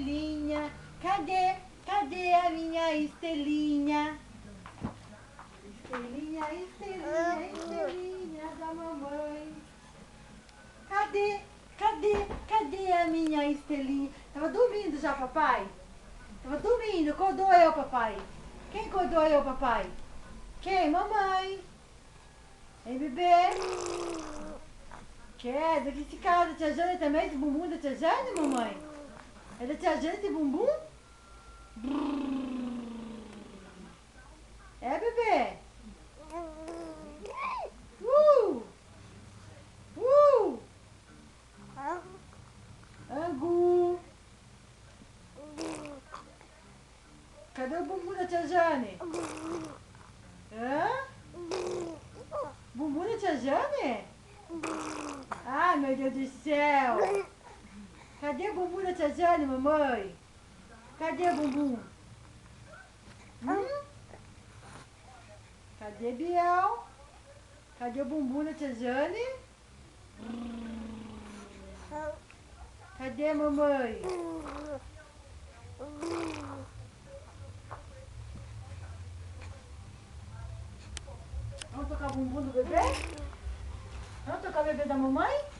estrelinha? Cadê? Cadê a minha estrelinha? Estrelinha, estrelinha, estrelinha da mamãe. Cadê? Cadê? Cadê a minha estrelinha? Tava dormindo já, papai? Tava dormindo. Acordou eu, papai? Quem acordou eu, papai? Quem? Mamãe. Hein, bebê? Quer? Daqui cara da tia Jane também? Esse bumbum da tia Jane, mamãe? É da tia Jane esse bumbum? É, bebê? Angu. Cadê o bumbum da tia Jane? Hã? Bumbum da tia Jane? Ai, meu Deus do céu. Cadê o bumbum da tia Jane, mamãe? Cadê o bumbum? Cadê Biel? Cadê o bumbum da tia Jane? Cadê a mamãe? Vamos tocar o bumbum do bebê? Vamos tocar o bebê da mamãe?